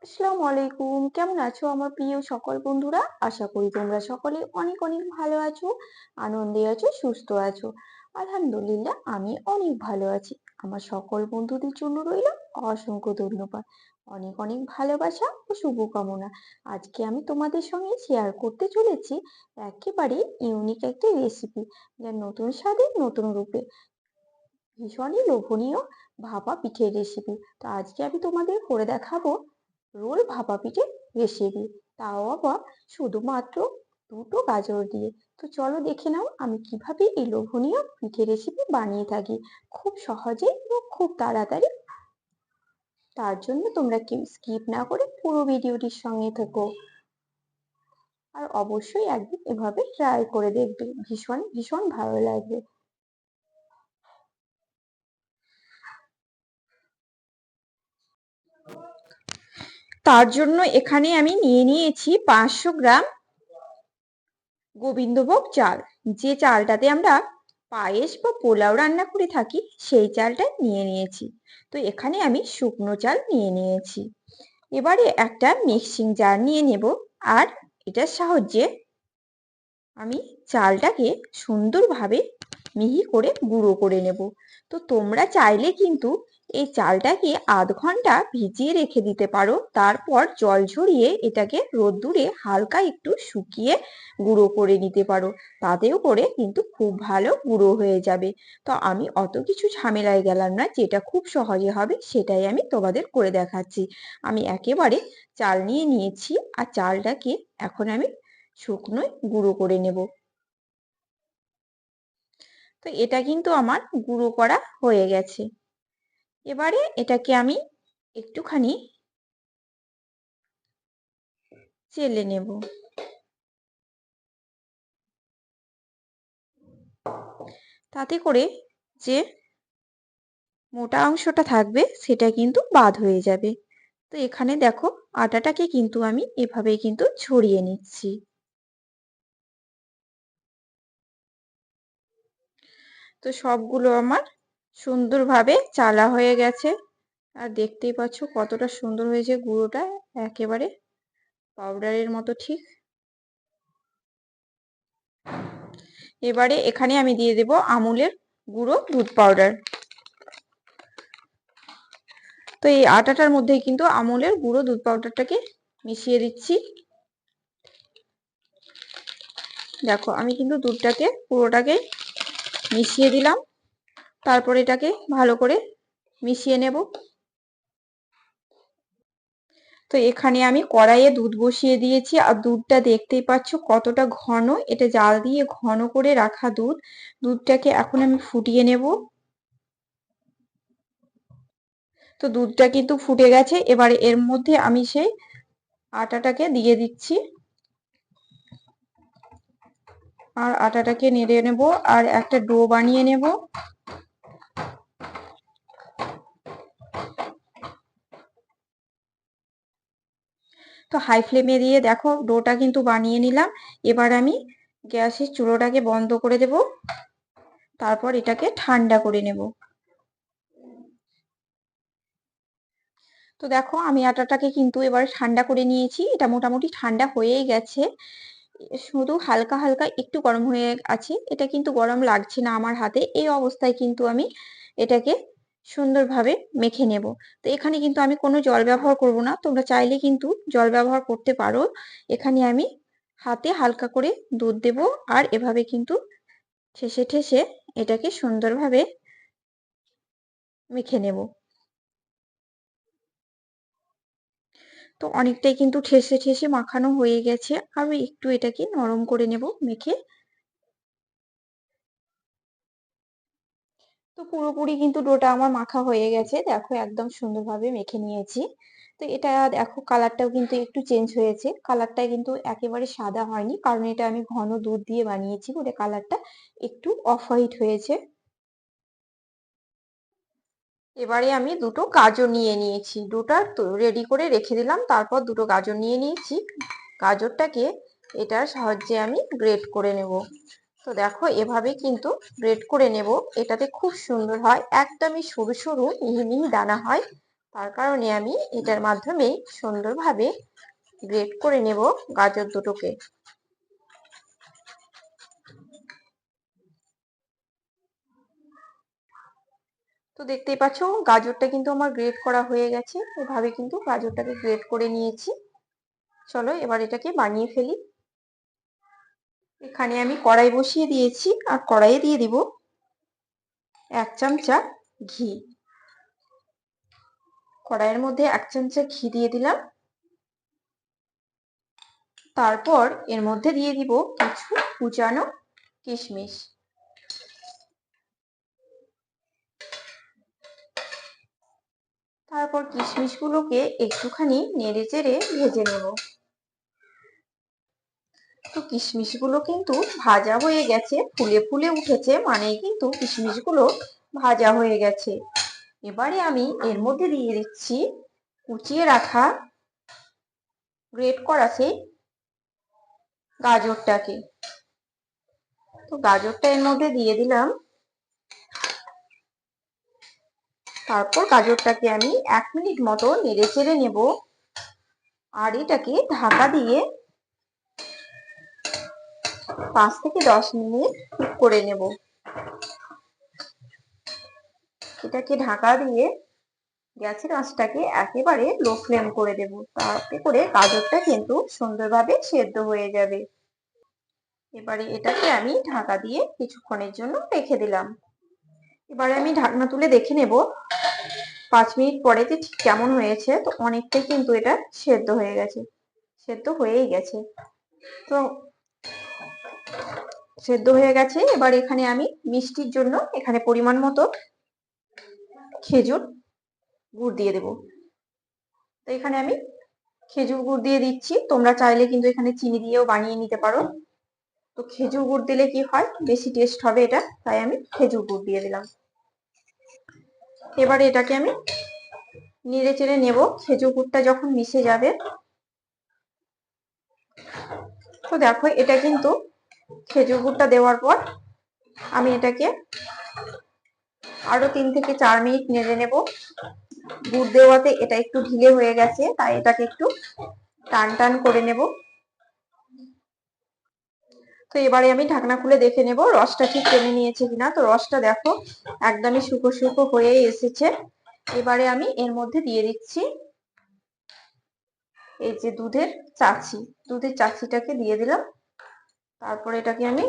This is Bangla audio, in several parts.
আসসালামু আলাইকুম। কেমন আছো আমার প্রিয় সকল বন্ধুরা? আশা করি তোমরা সকলে অনেক অনেক ভালো আছো, আনন্দে আছো, সুস্থ আছো। আলহামদুলিল্লাহ আমি অনেক ভালো আছি। আমার সকল বন্ধুদের জন্য রইল অসংখ্য ধন্যবাদ, অনেক অনেক ভালোবাসা ও শুভকামনা। আজকে আমি তোমাদের সঙ্গে শেয়ার করতে চলেছি একেবারে ইউনিক একটি রেসিপি, যা নতুন স্বাদে নতুন রূপে ভীষণই লোভনীয় ভাপা পিঠের রেসিপি। তো আজকে আমি তোমাদের করে দেখাবো রোল ভাপা পিঠের রেসিপি, তাও আবার শুধুমাত্র দুটো গাজর দিয়ে। তো চলো দেখে নাও আমি কিভাবে এই লোভনীয় পিঠের রেসিপি বানিয়ে থাকি, খুব সহজে এবং খুব তাড়াতাড়ি। তার জন্য তোমরা কেউ স্কিপ না করে পুরো ভিডিওটির সঙ্গে থেকো, আর অবশ্যই একদিন এভাবে ট্রাই করে দেখবে, ভীষণ ভীষণ ভালো লাগবে। তার জন্য এখানে আমি নিয়ে নিয়েছি 500 গ্রাম গোবিন্দভোগ চাল, যে চালটাতে আমরা পায়েস বা পোলাও রান্না করে থাকি সেই চালটা নিয়ে নিয়েছি। তো এখানে আমি শুকনো চাল নিয়ে নিয়েছি। এবারে একটা মিক্সিং জার নিয়ে নেব, আর এটার সাহায্যে আমি চালটাকে সুন্দরভাবে মিহি করে গুঁড়ো করে নেব। তো তোমরা চাইলে কিন্তু এই চালটাকে আধ ঘন্টা ভিজিয়ে রেখে দিতে পারো, তারপর জল ঝরিয়ে এটাকে রোদ্দুরে হালকা একটু শুকিয়ে গুঁড়ো করে নিতে পারো। তাতেও করে কিন্তু খুব ভালো গুঁড়ো হয়ে যাবে। তো আমি অত কিছু ঝামেলায় গেলাম না, যেটা খুব সহজে হবে সেটাই আমি তোমাদের করে দেখাচ্ছি। আমি একেবারে চাল নিয়ে নিয়েছি, আর চালটাকে এখন আমি শুকনোয় গুঁড়ো করে নেব। তো এটা কিন্তু আমার গুঁড়ো করা হয়ে গেছে। এবারে এটাকে আমি একটুখানি চেলে নেব। তাতে করে যে মোটা অংশটা থাকবে সেটা কিন্তু বাদ হয়ে যাবে। তো এখানে দেখো আটাটাকে কিন্তু আমি এভাবেই কিন্তু ছড়িয়ে নিচ্ছি। তো সবগুলো আমার সুন্দরভাবে চালা হয়ে গেছে, আর দেখতেই পাচ্ছ কতটা সুন্দর হয়েছে গুঁড়োটা, একেবারে পাউডারের মতো ঠিক। এবারে এখানে আমি দিয়ে দেব আমুলের গুঁড়ো দুধ পাউডার। তো এই আটাটার মধ্যেই কিন্তু আমুলের গুঁড়ো দুধ পাউডারটাকে মিশিয়ে দিচ্ছি। দেখো আমি কিন্তু দুধটাকে পুরোটাকে মিশিয়ে দিলাম, তারপর এটাকে ভালো করে মিশিয়ে নেব। তো এখানে আমি কড়াইয়ে দুধ বসিয়ে দিয়েছি, আর দুধটা দেখতেই পাচ্ছ কতটা ঘন, এটা জাল দিয়ে ঘন করে রাখা দুধ। দুধটাকে এখন আমি ফুটিয়ে নেব। তো দুধটা কিন্তু ফুটে গেছে, এবারে এর মধ্যে আমি সেই আটাটাকে দিয়ে দিচ্ছি, আর আটাটাকে নেড়ে নেব, আর একটা ডো বানিয়ে নেব। তো হাই ফ্লেমে দিয়ে দেখো ডোটা কিন্তু বানিয়ে নিলাম। এবার আমি গ্যাসের চুলোটাকে বন্ধ করে দেব, তারপর এটাকে ঠান্ডা করে নেব। তো দেখো আমি আটাটাকে কিন্তু এবার ঠান্ডা করে নিয়েছি, এটা মোটামুটি ঠান্ডা হয়েই গেছে, শুধু হালকা হালকা একটু গরম হয়ে আছে, এটা কিন্তু গরম লাগছে না আমার হাতে। এই অবস্থায় কিন্তু আমি এটাকে সুন্দরভাবে মেখে নেব। তো এখানে কিন্তু আমি কোনো জল ব্যবহার করব না, তোমরা চাইলে কিন্তু জল ব্যবহার করতে পারো। এখানে আমি হাতে হালকা করে দুধ দেব, আর এভাবে কিন্তু ঠেসে ঠেসে এটাকে সুন্দরভাবে মেখে নেব। তো অনেকটাই কিন্তু ঠেসে ঠেসে মাখানো হয়ে গেছে, আমি একটু এটাকে নরম করে নেব মেখে। তো পুরোপুরি কিন্তু ডোটা আমার মাখা হয়ে গেছে, দেখো একদম সুন্দরভাবে মেখে নিয়েছি। তো এটা দেখো কালারটাও কিন্তু একটু চেঞ্জ হয়েছে, কালারটা কিন্তু একেবারে সাদা হয়নি, কারণ এটা আমি ঘন দুধ দিয়ে বানিয়েছি বলে কালারটা একটু অফ হোয়াইট হয়েছে। এবারে আমি দুটো গাজর নিয়ে নিয়েছি, দুটো রেডি করে রেখে দিলাম, তারপর দুটো গাজর নিয়ে নিয়েছি। গাজরটাকে এটার সাহায্যে আমি গ্রেট করে নেব। তো দেখো এভাবে কিন্তু গ্রেট করে নেব, এটাতে খুব সুন্দর হয়, একদমই সরু সরু মিহি মিহি দানা হয়, তার কারণে আমি এটার মাধ্যমেই সুন্দরভাবে গ্রেট করে নেব গাজর দুটোকে। তো দেখতেই পাচ্ছ গাজরটা কিন্তু আমার গ্রেট করা হয়ে গেছে। এভাবে কিন্তু গাজরটাকে গ্রেট করে নিয়েছি। চলো এবার এটাকে বানিয়ে ফেলি। এখানে আমি কড়াই বসিয়ে দিয়েছি আর কড়াইয়ে দিয়ে দিব 1 চামচা ঘি। কড়াইয়ের মধ্যে 1 চামচা ঘি দিয়ে দিলাম। তারপর এর মধ্যে দিয়ে দিব কিছু কুচানো কিশমিশ। তারপর কিশমিশগুলোকে একটুখানি নেড়েচেড়ে ভেজে নেব। তো কিশমিশগুলো কিন্তু ভাজা হয়ে গেছে, ফুলে ফুলে উঠেছে, মানেই কিন্তু কিশমিশগুলো ভাজা হয়ে গেছে। এবারে আমি এর মধ্যে দিয়ে দিচ্ছি কুচিয়ে রাখা গ্রেট করা সেই গাজরটাকে। তো গাজরটা এর মধ্যে দিয়ে দিলাম। তারপর গাজরটাকে আমি 1 মিনিট মতো নেড়ে চেড়ে নেব আর এটাকে ঢাকা দিয়ে 5 থেকে 10 মিনিট কুক করে নেব। এটাকে ঢাকা দিয়ে গ্যাসের আঁচটাকে একেবারে লো ফ্লেম করে দেব, তাতে করে গাজরটা কিন্তু সুন্দরভাবে সেদ্ধ হয়ে যাবে। এবারে এটাকে আমি ঢাকা দিয়ে কিছুক্ষণের জন্য রেখে দিলাম। এবারে আমি ঢাকনা তুলে দেখে নেব 5 মিনিট পরে যে ঠিক কেমন হয়েছে। তো অনেকটাই কিন্তু এটা সেদ্ধ হয়ে গেছে, সেদ্ধ হয়েই গেছে। তো সেদ্ধ হয়ে গেছে। এবার এখানে আমি মিষ্টির জন্য এখানে পরিমাণ মতো খেজুর গুড় দিয়ে দেব। তো এখানে আমি খেজুর গুড় দিয়ে দিচ্ছি, তোমরা চাইলে কিন্তু এখানে চিনি দিয়েও বানিয়ে নিতে পারো। তো খেজুর গুড় দিলে কি হয়, বেশি টেস্ট হবে এটা, তাই আমি খেজুর গুড় দিয়ে দিলাম। এবারে এটাকে আমি নেড়ে চেড়ে নেব খেজুর গুড়টা যখন মিশে যাবে। তো দেখো এটা কিন্তু খেজুর গুড়টা দেওয়ার পর আমি এটাকে আরো 3 থেকে 4 মিনিট নেড়ে নেব। গুড় দেওয়াতে এটা একটু ঢিলে হয়ে গেছে, তাই এটাকে একটু টান টান করে নেব। তো এবারে আমি ঢাকনা খুলে দেখে নেব রসটা ঠিক টেনে নিয়েছে কিনা। তো রসটা দেখো একদমই শুকো শুকো হয়েই এসেছে। এবারে আমি এর মধ্যে দিয়ে দিচ্ছি এই যে দুধের চাচিটাকে দিয়ে দিলাম। তারপর এটাকে আমি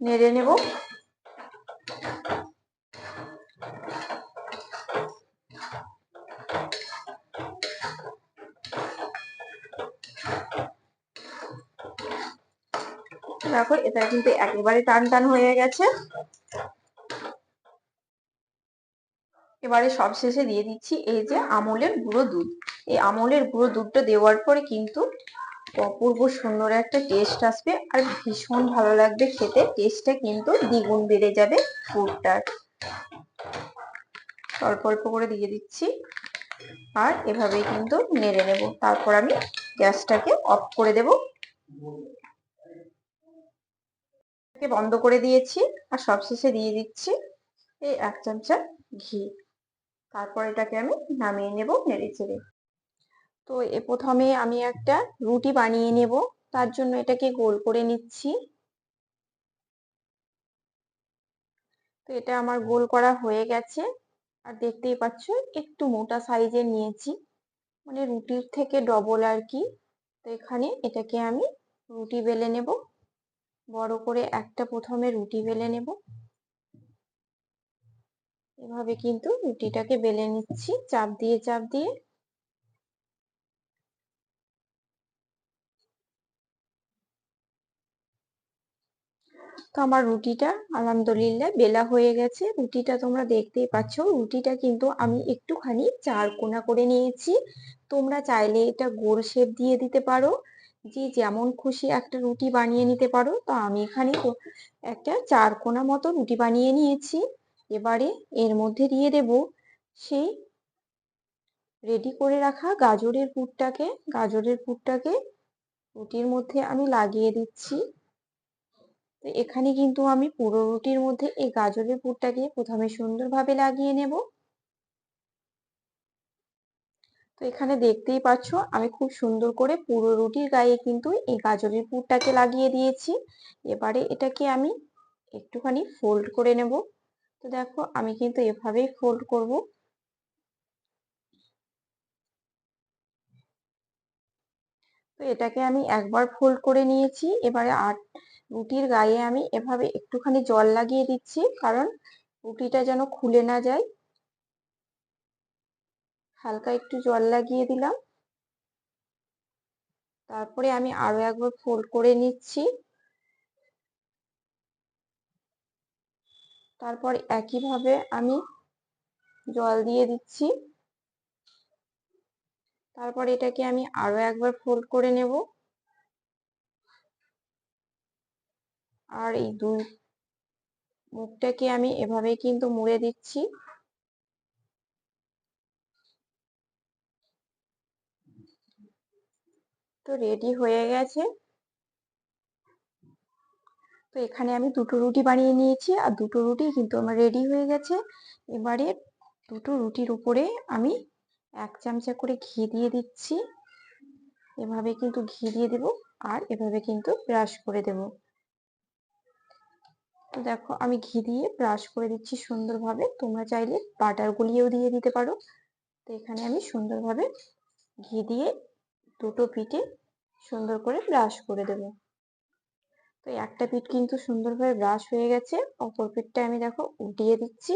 নেড়ে নেব। দেখো এটা কিন্তু একেবারে টান টান হয়ে গেছে। এবারে সবশেষে দিয়ে দিচ্ছি এই যে আমুলের গুঁড়ো দুধ। এই আমুলের গুঁড়ো দুধটা দেওয়ার পরে কিন্তু অপূর্ব সুন্দর একটা টেস্ট আসবে আর ভীষণ ভালো লাগবে খেতে। টেস্টটা কিন্তু দ্বিগুণ বেড়ে যাবে গুড়টার। অল্প অল্প করে দিয়ে দিচ্ছি আর এভাবেই কিন্তু নেড়ে নেব। তারপর আমি গ্যাসটাকে অফ করে দেব, বন্ধ করে দিয়েছি। আর সবশেষে দিয়ে দিচ্ছি এই 1 চামচা ঘি। তারপর এটাকে আমি নামিয়ে নেব নেড়ে চেড়ে। তো প্রথমে আমি একটা রুটি বানিয়ে নেব, তার জন্য এটাকে গোল করে নিচ্ছি। তো এটা আমার গোল করা হয়ে গেছে আর দেখতেই পাচ্ছ একটু মোটা সাইজের নিয়েছি, মানে রুটির থেকে ডবল আর কি। তো এখানে এটাকে আমি রুটি বেলে নেব, বড় করে একটা প্রথমে রুটি বেলে নেব। এভাবে কিন্তু রুটিটাকে বেলে নিচ্ছি চাপ দিয়ে চাপ দিয়ে। তো আমার রুটিটা আলহামদুলিল্লাহ বেলা হয়ে গেছে। রুটিটা তোমরা দেখতেই পাচ্ছ, রুটিটা কিন্তু আমি একটুখানি 4 কোনা করে নিয়েছি। তোমরা চাইলে এটা গোল শেপ দিয়ে দিতে পারো, যে যেমন খুশি একটা রুটি বানিয়ে নিতে পারো। তো আমি এখানে একটা 4 কোনা মতো রুটি বানিয়ে নিয়েছি। এবারে এর মধ্যে দিয়ে দেব সেই রেডি করে রাখা গাজরের পুরটাকে রুটির মধ্যে আমি লাগিয়ে দিচ্ছি। তো এখানে কিন্তু আমি পুরো রুটির মধ্যে এই গাজরের পুরটাকে প্রথমে সুন্দরভাবে লাগিয়ে নেব। তো এখানে দেখতেই পাচ্ছ আমি খুব সুন্দর করে পুরো রুটির গায়ে কিন্তু এই গাজরের পুরটাকে লাগিয়ে দিয়েছি। এবারে এটাকে আমি একটুখানি ফোল্ড করে নেব। তো দেখো আমি কিন্তু এভাবেই ফোল্ড করব। তো এটাকে আমি একবার ফোল্ড করে নিয়েছি। এবারে রুটির গায়ে আমি এভাবে একটুখানি জল লাগিয়ে দিচ্ছি, কারণ রুটিটা যেন খুলে না যায়। হালকা একটু জল লাগিয়ে দিলাম। তারপরে আমি আরো একবার ফোল্ড করে নিচ্ছি। তারপর একইভাবে আমি জল দিয়ে দিচ্ছি। তারপর এটাকে আমি আরো একবার ফোল্ড করে নেব। আর এই দুই মুখটাকে আমি এভাবে কিন্তু মুড়ে দিচ্ছি। তো রেডি হয়ে গেছে। তো এখানে আমি দুটো রুটি বানিয়ে নিয়েছি, আর দুটো রুটি কিন্তু আমার রেডি হয়ে গেছে। এবারে দুটো রুটির উপরে আমি 1 চামচা করে ঘি দিয়ে দিচ্ছি। এভাবে কিন্তু ঘি দিয়ে দেব, আর এভাবে কিন্তু ব্রাশ করে দেব। তো দেখো আমি ঘি দিয়ে ব্রাশ করে দিচ্ছি সুন্দরভাবে। তোমরা চাইলে বাটার গুলিয়েও দিয়ে দিতে পারো। তো এখানে আমি সুন্দরভাবে ঘি দিয়ে দুটো পিঠে সুন্দর করে ব্রাশ করে দেব। তো একটা পিঠ কিন্তু সুন্দরভাবে ব্রাশ হয়ে গেছে, অপর পিঠটা আমি দেখো উল্টিয়ে দিচ্ছি,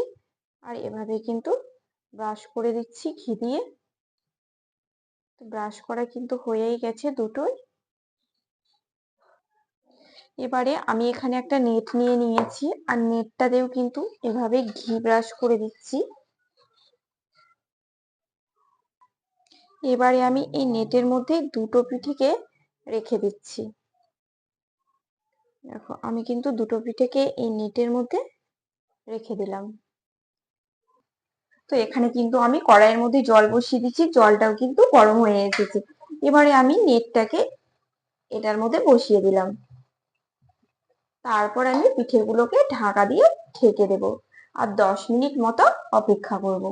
আর এভাবে কিন্তু ব্রাশ করে দিচ্ছি ঘি দিয়ে। তো ব্রাশ করা কিন্তু হয়েই গেছে দুটোই। এবারে আমি এখানে একটা নেট নিয়ে নিয়েছি, আর নেটটাতেও কিন্তু এভাবে ঘি ব্রাশ করে দিচ্ছি। এবারে আমি এই নেটের মধ্যে দুটো পিঠেকে রেখে দিচ্ছি। দেখো আমি কিন্তু দুটো পিঠেকে এই নেটের মধ্যে রেখে দিলাম। তো এখানে কিন্তু আমি কড়াইয়ের মধ্যে জল বসিয়ে দিচ্ছি, জলটাও কিন্তু গরম হয়ে এসেছে। এবারে আমি নেটটাকে এটার মধ্যে বসিয়ে দিলাম। তারপর আমি পিঠেগুলোকে ঢাকা দিয়ে ঢেকে দেব, আর 10 মিনিট মতো অপেক্ষা করব।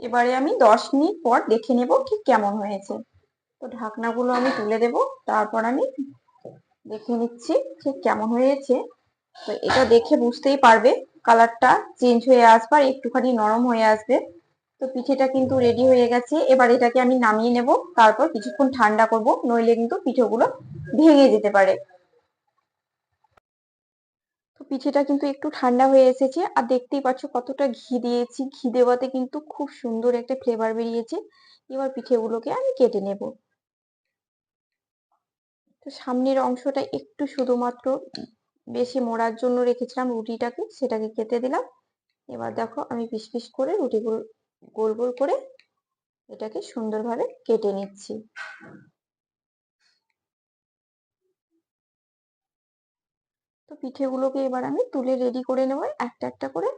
এবারে আমি 10 মিনিট পর দেখে নেব ঠিক কেমন হয়েছে। তো ঢাকনাগুলো আমি তুলে দেব, তারপর আমি দেখে নিচ্ছি ঠিক কেমন হয়েছে। তো এটা দেখে বুঝতেই পারবে কালারটা চেঞ্জ হয়ে আসবে আর একটুখানি নরম হয়ে আসবে। তো পিঠেটা কিন্তু রেডি হয়ে গেছে। এবার এটাকে আমি নামিয়ে নেব, তারপর কিছুক্ষণ ঠান্ডা করব, নইলে কিন্তু পিঠেগুলো ভেঙে যেতে পারে। তো পিঠেটা কিন্তু একটু ঠান্ডা হয়ে এসেছে, আর দেখতেই পাচ্ছ কতটা ঘি দিয়েছি। ঘি দেওয়াতে কিন্তু খুব সুন্দর একটা ফ্লেভার বেরিয়েছে। এবার পিঠেগুলোকে আমি কেটে নেব। তো সামনের অংশটা একটু শুধুমাত্র বেশি মোড়ার জন্য রেখেছিলাম রুটিটাকে, সেটাকে কেটে দিলাম। এবার দেখো আমি পিস পিস করে রুটিগুলো গোল গোল করে এটাকে সুন্দরভাবে কেটে নিচ্ছি। তো পিঠেগুলোকে এবার আমি তুলে রেডি করে নেব একটা একটা করে।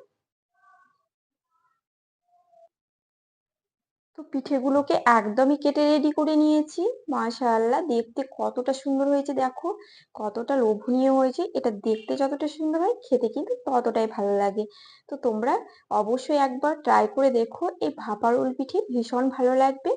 তো পিঠেগুলোকে একদমই কেটে রেডি করে নিয়েছি। মাশাআল্লাহ, দেখতে কতটা সুন্দর হয়েছে দেখো, কতটা লোভনীয় হয়েছে। এটা দেখতে যতটা সুন্দর হয়, খেতে কিন্তু ততটাই ভালো লাগে। তো তোমরা অবশ্যই একবার ট্রাই করে দেখো, এই ভাপা রোল পিঠে ভীষণ ভালো লাগবে।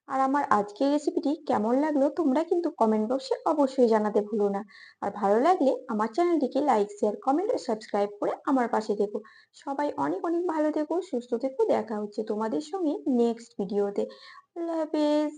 আর আমার আজকের রেসিপিটি কেমন লাগলো তোমরা কিন্তু কমেন্ট বক্সে অবশ্যই জানাতে ভুলো না। আর ভালো লাগলে আমার চ্যানেলটিকে লাইক, শেয়ার, কমেন্ট ও সাবস্ক্রাইব করে আমার পাশে থেকো। সবাই অনেক অনেক ভালো থেকো, সুস্থ থেকো। দেখা হচ্ছে তোমাদের সঙ্গে নেক্সট ভিডিওতে। আল্লাহ হাফেজ।